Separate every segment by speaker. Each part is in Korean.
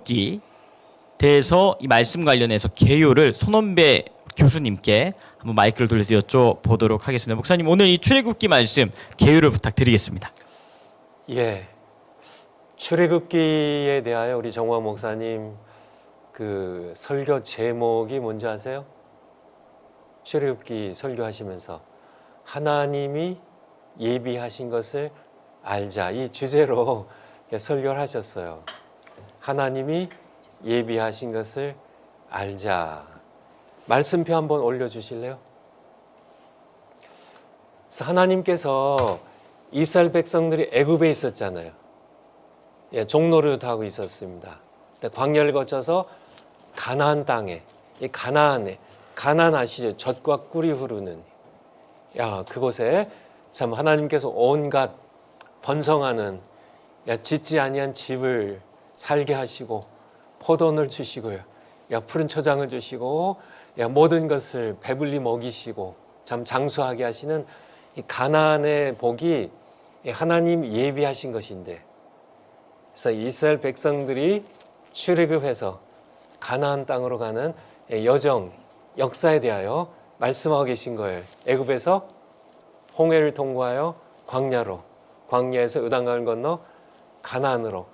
Speaker 1: 기 대해서 이 말씀 관련해서 개요를 손원배 교수님께 한번 마이크를 돌려서 여쭤보도록 하겠습니다. 목사님, 오늘 이 출애굽기 말씀 개요를 부탁드리겠습니다.
Speaker 2: 예, 출애굽기에 대하여 우리 정화 목사님 그 설교 제목이 뭔지 아세요? 출애굽기 설교하시면서 하나님이 예비하신 것을 알자, 이 주제로 설교를 하셨어요. 하나님이 예비하신 것을 알자. 말씀표 한번 올려주실래요? 그래서 하나님께서 이스라엘 백성들이 애굽에 있었잖아요. 예, 종노릇하고 있었습니다. 근데 광야를 거쳐서 가나안 땅에, 이 가나안에, 가나안 아시죠? 젖과 꿀이 흐르는, 야, 그곳에 참 하나님께서 온갖 번성하는, 야, 짓지 아니한 집을 살게 하시고 포도원을 주시고요, 야, 푸른 초장을 주시고, 야, 모든 것을 배불리 먹이시고 참 장수하게 하시는 이 가나안의 복이 하나님 예비하신 것인데, 그래서 이스라엘 백성들이 출애굽해서 가나안 땅으로 가는 여정, 역사에 대하여 말씀하고 계신 거예요. 애굽에서 홍해를 통과하여 광야로, 광야에서 요단강을 건너 가나안으로.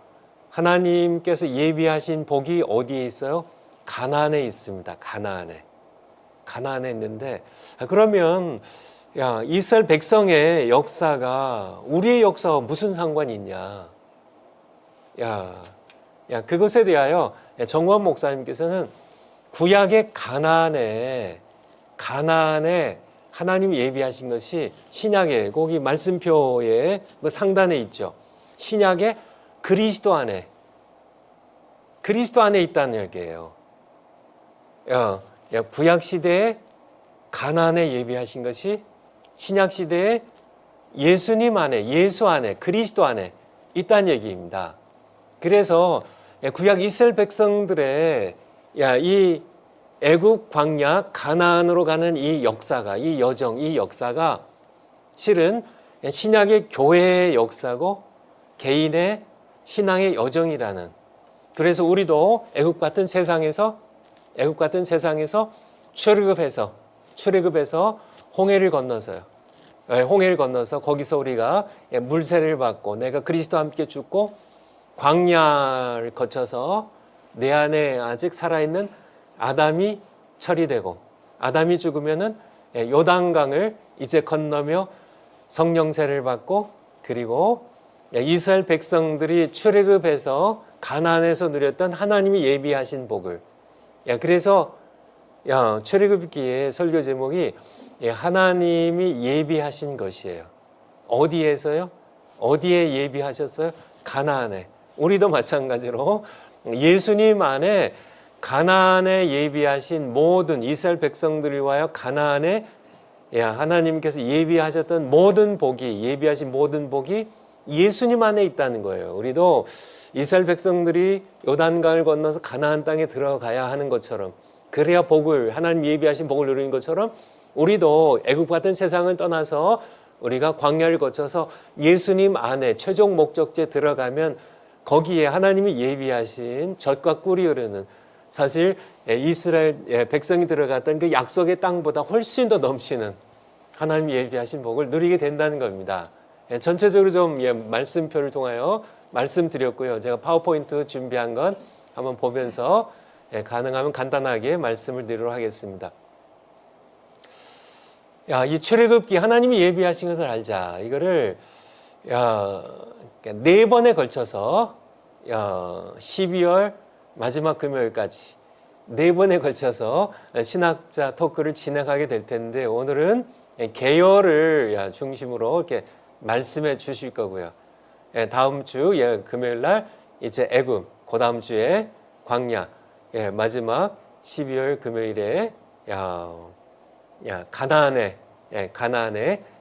Speaker 2: 하나님께서 예비하신 복이 어디에 있어요? 가나안에 있습니다. 가나안에 있는데, 그러면 야, 이스라엘 백성의 역사가 우리의 역사와 무슨 상관이 있냐? 야, 그것에 대하여 정원 목사님께서는 구약의 가나안에 하나님이 예비하신 것이 신약의 거기 말씀표의 상단에 있죠. 신약의 그리스도 안에 있다는 얘기예요. 구약 시대에 가나안에 예비하신 것이 신약 시대에 예수님 안에, 예수 안에, 그리스도 안에 있다는 얘기입니다. 그래서 구약 이스라엘 백성들의 이 애굽 광야 가나안으로 가는 이 역사가, 이 여정, 이 역사가 실은 신약의 교회의 역사고 개인의 신앙의 여정이라는, 그래서 우리도 애굽 같은 세상에서 출애굽해서 홍해를 건너서요. 홍해를 건너서 거기서 우리가 물세를 받고 내가 그리스도와 함께 죽고 광야를 거쳐서 내 안에 아직 살아있는 아담이 처리되고, 아담이 죽으면은 요단강을 이제 건너며 성령세를 받고, 그리고 이스라엘 백성들이 출애굽해서 가나안에서 누렸던 하나님이 예비하신 복을, 그래서 출애굽기의 설교 제목이 하나님이 예비하신 것이에요. 어디에서요? 어디에 예비하셨어요? 가나안에. 우리도 마찬가지로 예수님 안에 가나안에 예비하신 모든 이스라엘 백성들을 위하여 가나안에 하나님께서 예비하셨던 모든 복이, 예비하신 모든 복이 예수님 안에 있다는 거예요. 우리도 이스라엘 백성들이 요단강을 건너서 가나안 땅에 들어가야 하는 것처럼, 그래야 복을, 하나님 예비하신 복을 누리는 것처럼 우리도 애굽 같은 세상을 떠나서 우리가 광야를 거쳐서 예수님 안에 최종 목적지에 들어가면 거기에 하나님이 예비하신 젖과 꿀이 흐르는, 사실 이스라엘 백성이 들어갔던 그 약속의 땅보다 훨씬 더 넘치는 하나님이 예비하신 복을 누리게 된다는 겁니다. 전체적으로 좀 말씀표를 통하여 말씀드렸고요. 제가 파워포인트 준비한 건 한번 보면서 가능하면 간단하게 말씀을 드리도록 하겠습니다. 이 출애굽기 하나님이 예비하신 것을 알자. 이거를 4번에 걸쳐서 12월 마지막 금요일까지 4번에 걸쳐서 신학자 토크를 진행하게 될 텐데, 오늘은 개요를 중심으로 이렇게 말씀해 주실 거고요. 다음 주 금요일 날 이제 애굽, 그 다음 주에 광야, 마지막 12월 금요일에 가나안에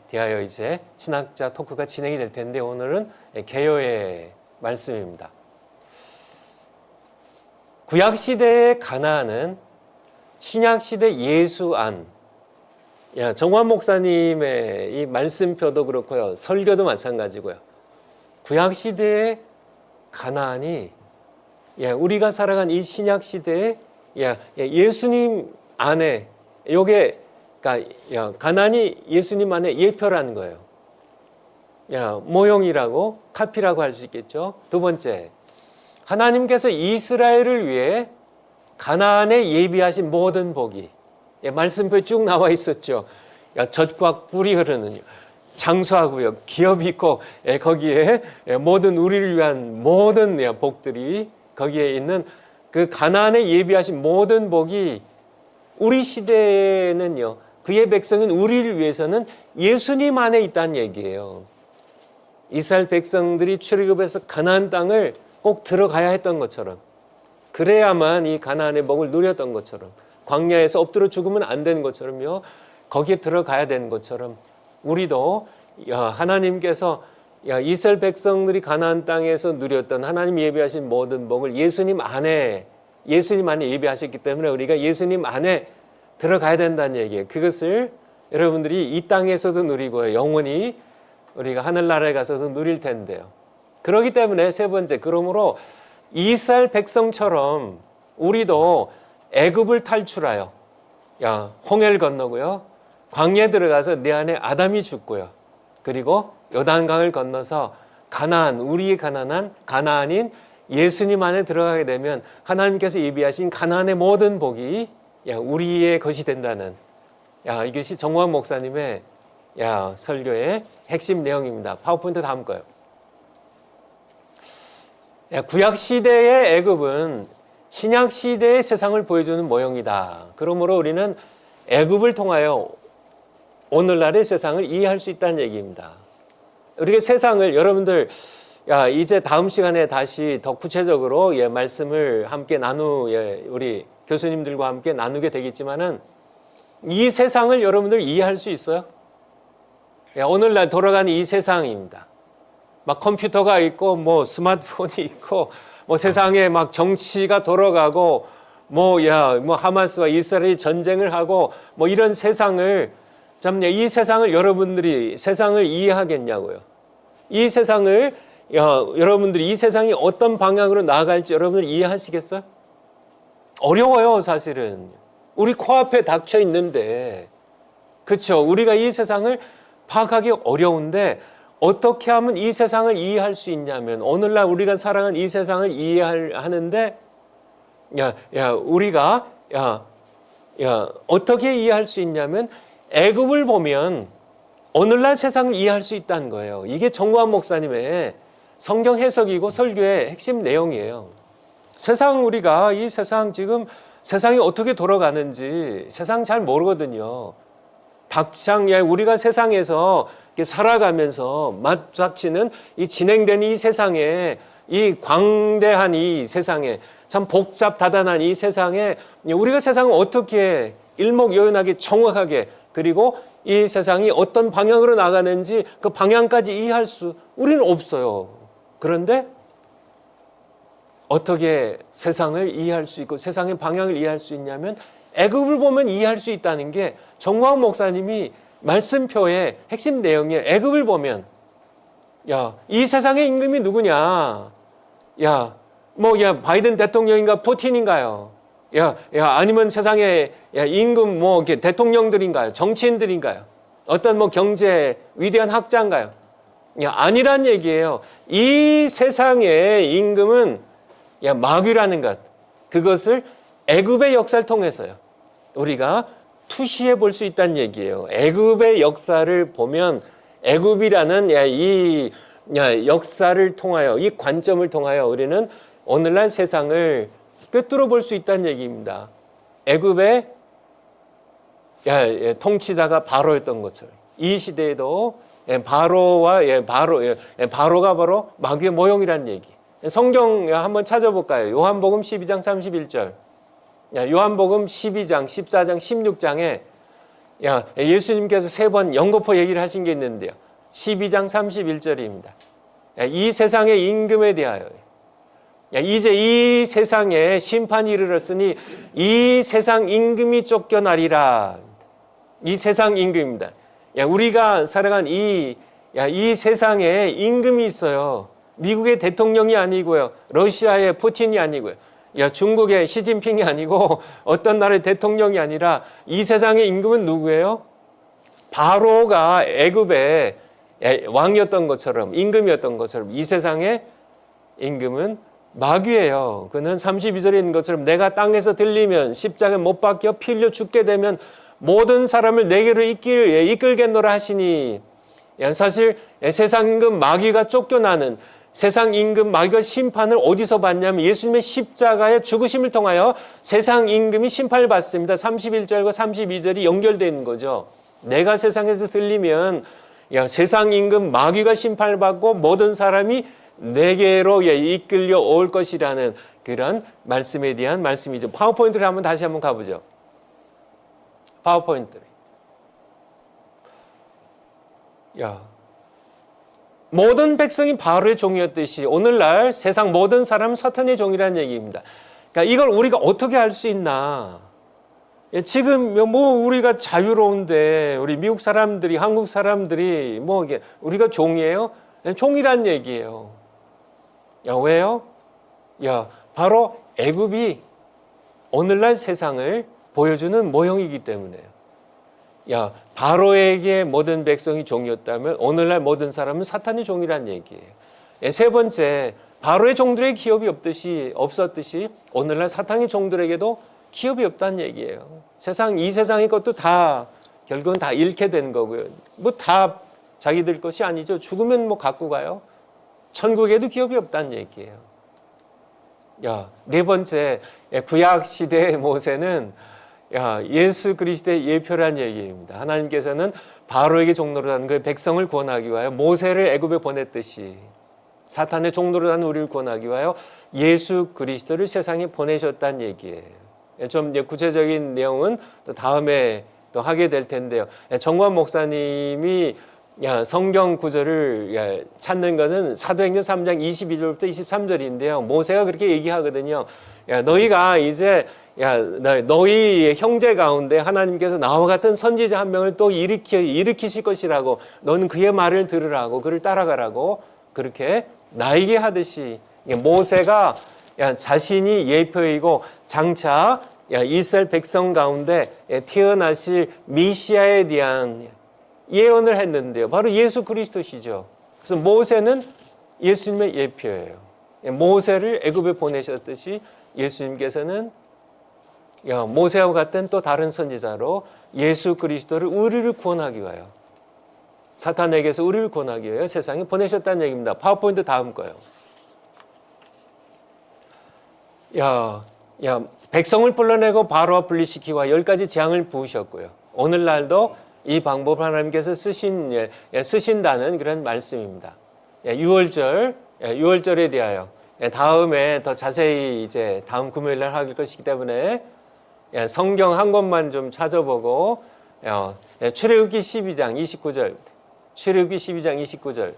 Speaker 2: 대하여 이제 신학자 토크가 진행이 될 텐데, 오늘은 개요의 말씀입니다. 구약 시대의 가나안은 신약 시대 예수 안, 정환 목사님의 이 말씀표도 그렇고요, 설교도 마찬가지고요. 구약 시대의 가나안이 우리가 살아간 이 신약 시대에 예수님 안에 요게 그러니까 가나안이 예수님 안에 예표라는 거예요. 모형이라고 카피라고 할 수 있겠죠. 두 번째, 하나님께서 이스라엘을 위해 가나안에 예비하신 모든 복이 말씀표에 쭉 나와 있었죠. 젖과 꿀이 흐르는 장수하고요, 기업이 있고 거기에 모든 우리를 위한 모든 복들이 거기에 있는 그 가나안에 예비하신 모든 복이 우리 시대에는요, 그의 백성인 우리를 위해서는 예수님 안에 있다는 얘기예요. 이스라엘 백성들이 출애굽해서 가나안 땅을 꼭 들어가야 했던 것처럼, 그래야만 이 가나안의 복을 누렸던 것처럼, 광야에서 엎드려 죽으면 안 되는 것처럼요, 거기에 들어가야 되는 것처럼 우리도 하나님께서 이스라엘 백성들이 가나안 땅에서 누렸던 하나님 예비하신 모든 복을 예수님 안에 예비하셨기 때문에 우리가 예수님 안에 들어가야 된다는 얘기예요. 그것을 여러분들이 이 땅에서도 누리고요, 영원히 우리가 하늘나라에 가서도 누릴 텐데요. 그렇기 때문에 세 번째, 그러므로 이스라엘 백성처럼 우리도 애굽을 탈출하여 홍해를 건너고요, 광야에 들어가서 내 안에 아담이 죽고요, 그리고 요단강을 건너서 가나안, 우리의 가나안인 예수님 안에 들어가게 되면 하나님께서 예비하신 가나안의 모든 복이 우리의 것이 된다는, 이것이 정광 목사님의 설교의 핵심 내용입니다. 파워포인트 다음 거요. 구약 시대의 애굽은 신약 시대의 세상을 보여주는 모형이다. 그러므로 우리는 애굽을 통하여 오늘날의 세상을 이해할 수 있다는 얘기입니다. 우리가 세상을, 여러분들 이제 다음 시간에 다시 더 구체적으로 말씀을 함께 우리 교수님들과 함께 나누게 되겠지만은 이 세상을 여러분들 이해할 수 있어요? 오늘날 돌아가는 이 세상입니다. 막 컴퓨터가 있고 뭐 스마트폰이 있고 뭐 세상에 막 정치가 돌아가고 뭐 하마스와 이스라엘이 전쟁을 하고 뭐 이런 세상을, 이 세상을 여러분들이 세상을 이해하겠냐고요. 이 세상을 여러분들이 이 세상이 어떤 방향으로 나아갈지 여러분들 이해하시겠어요? 어려워요, 사실은. 우리 코앞에 닥쳐 있는데, 그렇죠? 우리가 이 세상을 파악하기 어려운데 어떻게 하면 이 세상을 이해할 수 있냐면, 오늘날 우리가 살아가는 이 세상을 이해하는데 우리가 어떻게 이해할 수 있냐면 애굽을 보면 오늘날 세상을 이해할 수 있다는 거예요. 이게 정광 목사님의 성경 해석이고 설교의 핵심 내용이에요. 우리가 이 세상, 지금 세상이 어떻게 돌아가는지 세상 잘 모르거든요. 우리가 세상에서 살아가면서 맞닥치는 이 진행되는 이 세상에, 이 광대한 이 세상에, 참 복잡다단한 이 세상에 우리가 세상을 어떻게 일목요연하게 정확하게, 그리고 이 세상이 어떤 방향으로 나가는지 그 방향까지 이해할 수 우리는 없어요. 그런데 어떻게 세상을 이해할 수 있고 세상의 방향을 이해할 수 있냐면 애굽을 보면 이해할 수 있다는 게 정광 목사님이 말씀표의 핵심 내용이에요. 애굽을 보면 이 세상의 임금이 누구냐? 바이든 대통령인가 푸틴인가요? 아니면 세상의 임금 이렇게 대통령들인가요? 정치인들인가요? 어떤 경제 위대한 학자인가요? 아니란 얘기예요. 이 세상의 임금은 마귀라는 것, 그것을 애굽의 역사를 통해서요 우리가 투시해 볼 수 있다는 얘기예요. 애굽의 역사를 보면 애굽이라는 이 역사를 통하여, 이 관점을 통하여 우리는 오늘날 세상을 꿰뚫어 볼 수 있다는 얘기입니다. 애굽의 통치자가 바로였던 것처럼 이 시대에도 바로가 바로 마귀의 모형이라는 얘기. 성경 한번 찾아볼까요? 요한복음 12장 31절. 요한복음 12장, 14장, 16장에 예수님께서 3번 연거푸 얘기를 하신 게 있는데요. 12장 31절입니다. 이 세상의 임금에 대하여 이제 이 세상에 심판이 이르렀으니 이 세상 임금이 쫓겨나리라. 이 세상 임금입니다. 우리가 살아간 이 세상에 임금이 있어요. 미국의 대통령이 아니고요. 러시아의 푸틴이 아니고요. 중국의 시진핑이 아니고 어떤 나라의 대통령이 아니라 이 세상의 임금은 누구예요? 바로가 애굽의 왕이었던 것처럼, 임금이었던 것처럼 이 세상의 임금은 마귀예요. 그는 32절에 있는 것처럼 내가 땅에서 들리면 십자가에 못 박혀 피 흘려 죽게 되면 모든 사람을 내게로 이끌겠노라 하시니, 사실 세상 임금 마귀가 쫓겨나는, 세상 임금 마귀가 심판을 어디서 받냐면 예수님의 십자가의 죽으심을 통하여 세상 임금이 심판을 받습니다. 31절과 32절이 연결되어 있는 거죠. 내가 세상에서 들리면 세상 임금 마귀가 심판을 받고 모든 사람이 내게로 이끌려 올 것이라는 그런 말씀에 대한 말씀이죠. 파워포인트를 다시 한번 가보죠. 파워포인트. 모든 백성이 바로의 종이었듯이 오늘날 세상 모든 사람은 사탄의 종이라는 얘기입니다. 그러니까 이걸 우리가 어떻게 알 수 있나? 지금 우리가 자유로운데 우리 미국 사람들이, 한국 사람들이 우리가 종이에요? 종이란 얘기예요. 왜요? 바로 애굽이 오늘날 세상을 보여주는 모형이기 때문에요. 바로에게 모든 백성이 종이었다면 오늘날 모든 사람은 사탄의 종이란 얘기예요. 세 번째, 바로의 종들에게 기업이 없었듯이 오늘날 사탄의 종들에게도 기업이 없다는 얘기예요. 이 세상의 것도 다 결국은 다 잃게 되는 거고요. 다 자기들 것이 아니죠. 죽으면 갖고 가요. 천국에도 기업이 없다는 얘기예요. 네 번째, 구약 시대의 모세는 예수 그리스도의 예표라는 얘기입니다. 하나님께서는 바로에게 종노릇하는 그 백성을 구원하기 위하여 모세를 애굽에 보냈듯이 사탄의 종노릇하는 우리를 구원하기 위하여 예수 그리스도를 세상에 보내셨다는 얘기예요. 좀 구체적인 내용은 또 다음에 또 하게 될 텐데요. 정관 목사님이 성경 구절을 찾는 것은 사도행전 3장 22절부터 23절인데요. 모세가 그렇게 얘기하거든요. 너희가 이제 너희 형제 가운데 하나님께서 나와 같은 선지자 한 명을 또 일으키실 것이라고, 너는 그의 말을 들으라고, 그를 따라가라고 그렇게 나에게 하듯이 모세가 자신이 예표이고 장차 이스라엘 백성 가운데 태어나실 메시아에 대한 예언을 했는데요. 바로 예수 그리스도시죠. 그래서 모세는 예수님의 예표예요. 모세를 애굽에 보내셨듯이 예수님께서는 모세와 같은 또 다른 선지자로 예수 그리스도를 우리를 구원하기 위하여, 사탄에게서 우리를 구원하기 위하여 세상에 보내셨다는 얘기입니다. 파워포인트 다음 거요. 백성을 불러내고 바로와 분리시키고 10가지 재앙을 부으셨고요. 오늘날도 이 방법을 하나님께서 쓰신다는 그런 말씀입니다. 6월절에 대하여 다음에 더 자세히 이제 다음 금요일 날 할 것이기 때문에 성경 한 권만 좀 찾아보고 출애굽기 12장 29절, 출애굽기 12장 29절.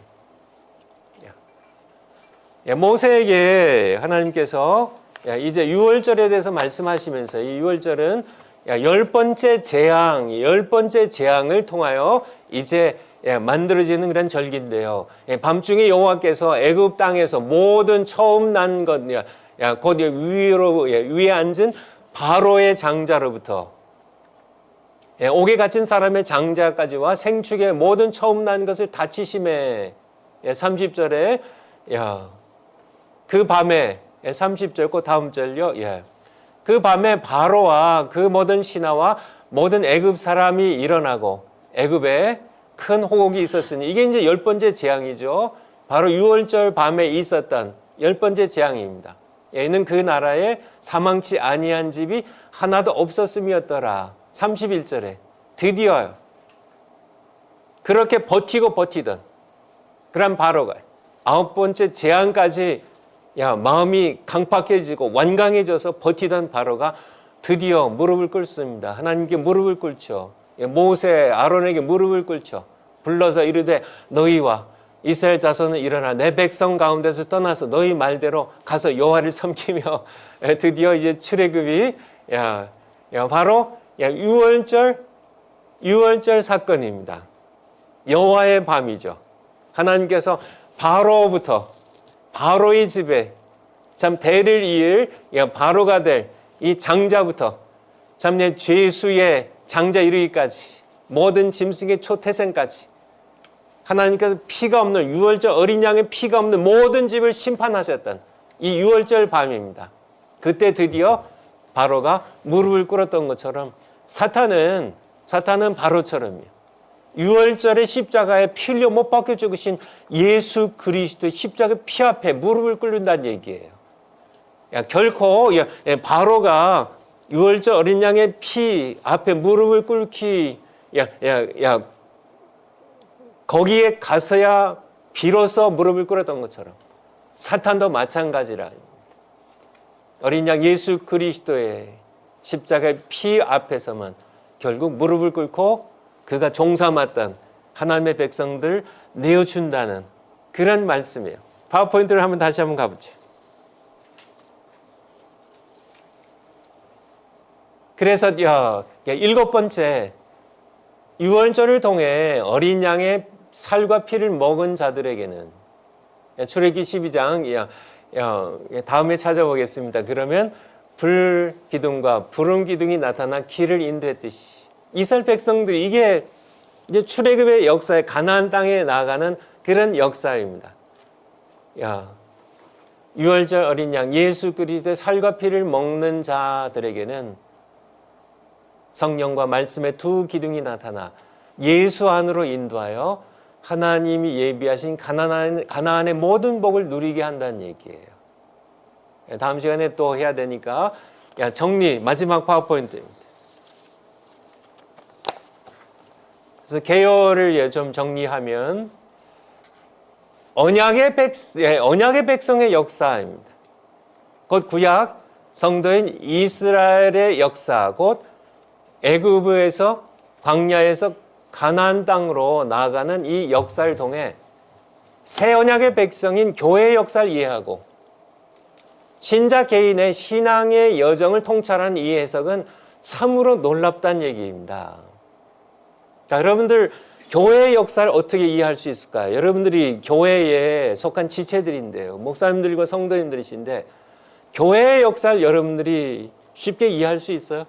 Speaker 2: 모세에게 하나님께서 이제 6월절에 대해서 말씀하시면서 이 6월절은 10번째 재앙을 통하여 이제 만들어지는 그런 절기인데요. 밤중에 여호와께서 애굽 땅에서 모든 처음 난 것, 곧 위에 앉은 바로의 장자로부터 옥에 갇힌 사람의 장자까지와 생축의 모든 처음 난 것을 다 치심에 30절에 그 밤에 30절 그 다음 절요. 그 밤에 바로와 그 모든 신하와 모든 애굽 사람이 일어나고 애굽에 큰 호곡이 있었으니, 이게 이제 10번째 재앙이죠. 바로 6월절 밤에 있었던 10번째 재앙입니다. 이는 그 나라에 사망치 아니한 집이 하나도 없었음이었더라. 31절에 드디어 그렇게 버티던 그런 바로가 9번째 재앙까지 마음이 강팍해지고 완강해져서 버티던 바로가 드디어 무릎을 꿇습니다. 하나님께 무릎을 꿇죠. 모세, 아론에게 무릎을 꿇죠. 불러서 이르되 너희와 이스라엘 자손은 일어나 내 백성 가운데서 떠나서 너희 말대로 가서 여호와를 섬기며, 드디어 이제 출애굽이 바로 6월절 사건입니다. 여호와의 밤이죠. 하나님께서 바로부터 바로의 집에 참 대를 이을 바로가 될 이 장자부터 참 내 죄수의 장자 이르기까지 모든 짐승의 초태생까지 하나님께서 피가 없는 유월절 어린 양의 피가 없는 모든 집을 심판하셨던 이 유월절 밤입니다. 그때 드디어 바로가 무릎을 꿇었던 것처럼 사탄은 바로처럼요. 유월절의 십자가에 피 흘려 못 박혀 죽으신 예수 그리스도의 십자가 피 앞에 무릎을 꿇는다는 얘기예요. 결코 바로가 유월절 어린 양의 피 앞에 무릎을 꿇기 거기에 가서야 비로소 무릎을 꿇었던 것처럼 사탄도 마찬가지라. 어린 양 예수 그리스도의 십자가의 피 앞에서만 결국 무릎을 꿇고 그가 종삼았던 하나님의 백성들 내어준다는 그런 말씀이에요. 파워포인트를 다시 한번 가보죠. 그래서 7번째 유월절을 통해 어린 양의 살과 피를 먹은 자들에게는 출애굽기 12장 다음에 찾아보겠습니다. 그러면 불기둥과 부름기둥이 나타나 길을 인도했듯이 이스라엘 백성들이 이게 이제 출애굽의 역사에 가나안 땅에 나아가는 그런 역사입니다. 유월절 어린 양 예수 그리스도의 살과 피를 먹는 자들에게는 성령과 말씀의 두 기둥이 나타나 예수 안으로 인도하여 하나님이 예비하신 가나안의 모든 복을 누리게 한다는 얘기예요. 다음 시간에 또 해야 되니까 정리 마지막 파워포인트입니다. 그래서 개요를 좀 정리하면 언약의 백성의 역사입니다. 곧 구약 성도인 이스라엘의 역사, 곧 애굽에서 광야에서 가나안 땅으로 나아가는 이 역사를 통해 새 언약의 백성인 교회의 역사를 이해하고 신자 개인의 신앙의 여정을 통찰한 이 해석은 참으로 놀랍다는 얘기입니다. 자, 여러분들 교회의 역사를 어떻게 이해할 수 있을까요? 여러분들이 교회에 속한 지체들인데요. 목사님들과 성도님들이신데 교회의 역사를 여러분들이 쉽게 이해할 수 있어요?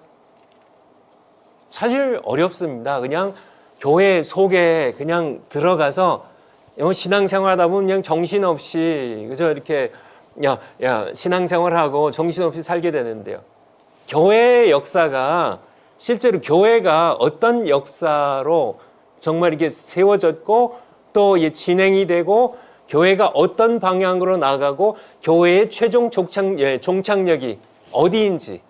Speaker 2: 사실 어렵습니다. 그냥 교회 속에 그냥 들어가서 신앙생활 하다 보면 그냥 정신없이 그저 이렇게 신앙생활하고 정신없이 살게 되는데요. 교회의 역사가 실제로 교회가 어떤 역사로 정말 이게 세워졌고 또 진행이 되고 교회가 어떤 방향으로 나가고 교회의 최종 종착역이 어디인지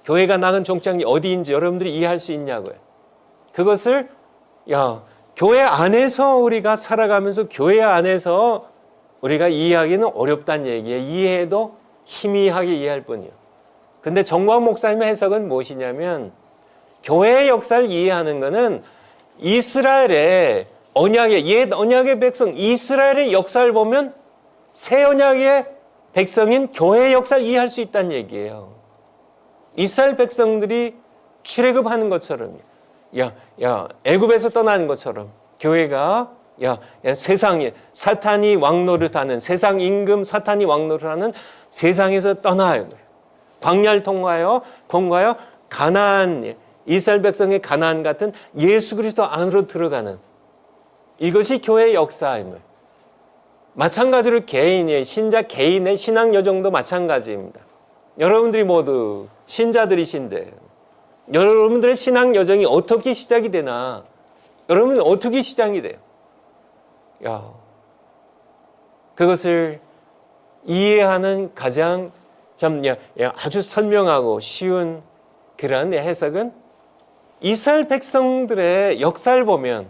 Speaker 2: 교회가 나간 종착역이 어디인지 여러분들이 이해할 수 있냐고요. 그것을 교회 안에서 우리가 살아가면서 교회 안에서 우리가 이해하기는 어렵다는 얘기예요. 이해해도 희미하게 이해할 뿐이에요. 근데 정광 목사님의 해석은 무엇이냐면 교회의 역사를 이해하는 것은 이스라엘의 옛 언약의 백성 이스라엘의 역사를 보면 새 언약의 백성인 교회의 역사를 이해할 수 있다는 얘기예요. 이스라엘 백성들이 출애굽하는 것처럼 애굽에서 떠나는 것처럼 교회가 세상에 사탄이 왕노릇하는 세상 임금 사탄이 왕노릇하는 세상에서 떠나요. 광야를 통과하여 가나안 이스라엘 백성의 가나안 같은 예수 그리스도 안으로 들어가는 이것이 교회의 역사임을. 마찬가지로 신자 개인의 신앙 여정도 마찬가지입니다. 여러분들이 모두 신자들이신데 여러분들의 신앙 여정이 어떻게 시작이 되나? 여러분은 어떻게 시작이 돼요? 그것을 이해하는 가장 아주 선명하고 쉬운 그런 해석은 이스라엘 백성들의 역사를 보면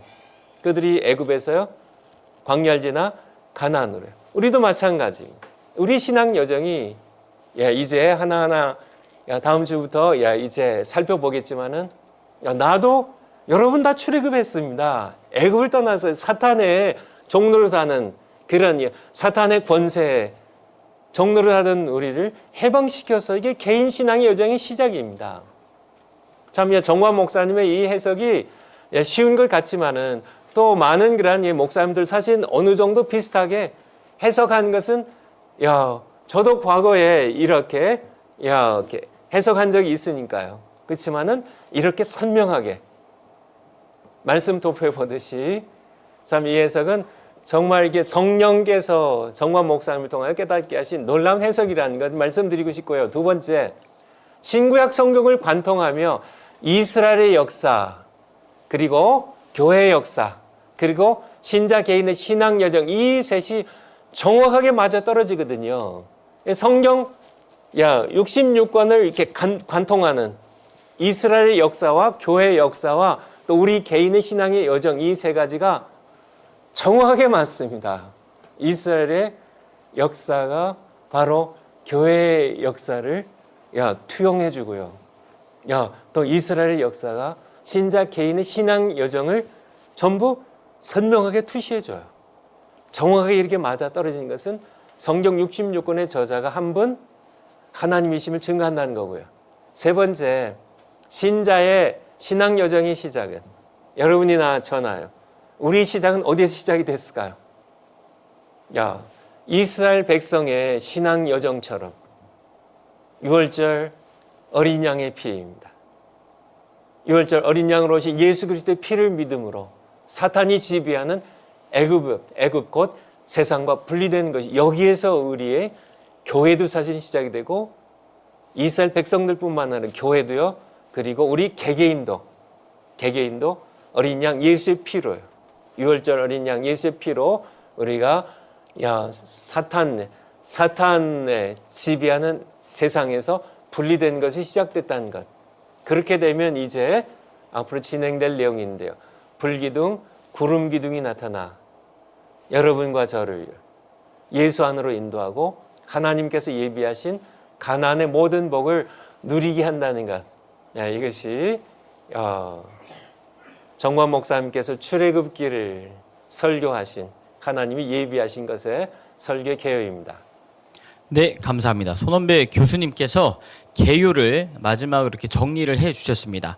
Speaker 2: 그들이 애굽에서요 광야를 지나 가나안으로요. 우리도 마찬가지입니다. 우리 신앙 여정이 이제 하나하나 다음 주부터 이제 살펴보겠지만은 나도 여러분 다 출애굽했습니다. 애굽을 떠나서 사탄의 종로를 하는 그런 사탄의 권세에 종로를 하던 우리를 해방시켜서 이게 개인 신앙의 여정의 시작입니다. 참 정광 목사님의 이 해석이 쉬운 것 같지만은 또 많은 그런 목사님들 사실 어느 정도 비슷하게 해석한 것은 야, 저도 과거에 이렇게 이렇게 해석한 적이 있으니까요. 그렇지만은 이렇게 선명하게 말씀 도표해 보듯이 참 이 해석은 정말 이게 성령께서 정관 목사님을 통하여 깨닫게 하신 놀라운 해석이라는 것 말씀드리고 싶고요. 두 번째, 신구약 성경을 관통하며 이스라엘의 역사, 그리고 교회의 역사, 그리고 신자 개인의 신앙 여정, 이 셋이 정확하게 맞아 떨어지거든요. 성경 66권을 이렇게 관통하는 이스라엘의 역사와 교회의 역사와 또 우리 개인의 신앙의 여정, 이 세 가지가 정확하게 맞습니다. 이스라엘의 역사가 바로 교회의 역사를 투영해 주고요. 또 이스라엘의 역사가 신자 개인의 신앙 여정을 전부 선명하게 투시해 줘요. 정확하게 이렇게 맞아 떨어지는 것은 성경 66권의 저자가 한 분 하나님이심을 증거한다는 거고요. 세 번째, 신자의 신앙 여정의 시작은 여러분이나 저나요. 우리 시작은 어디에서 시작이 됐을까요? 이스라엘 백성의 신앙 여정처럼 6월절 어린 양의 피입니다. 6월절 어린 양으로 오신 예수 그리스도의 피를 믿음으로 사탄이 지배하는 애굽 곧 세상과 분리되는 것이, 여기에서 우리의 교회도 사실 시작이 되고 이스라엘 백성들뿐만 아니라 교회도요, 그리고 우리 개개인도 어린 양 예수의 피로요. 6월절 어린 양 예수의 피로 우리가 사탄의 지배하는 세상에서 분리된 것이 시작됐다는 것. 그렇게 되면 이제 앞으로 진행될 내용인데요. 불기둥, 구름 기둥이 나타나 여러분과 저를 예수 안으로 인도하고 하나님께서 예비하신 가나안의 모든 복을 누리게 한다는 것. 이것이 정관 목사님께서 출애굽기를 설교하신, 하나님이 예비하신 것의 설교 개요입니다.
Speaker 1: 네, 감사합니다. 손원배 교수님께서 개요를 마지막으로 이렇게 정리를 해 주셨습니다.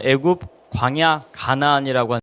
Speaker 1: 애굽, 광야, 가나안이라고 하는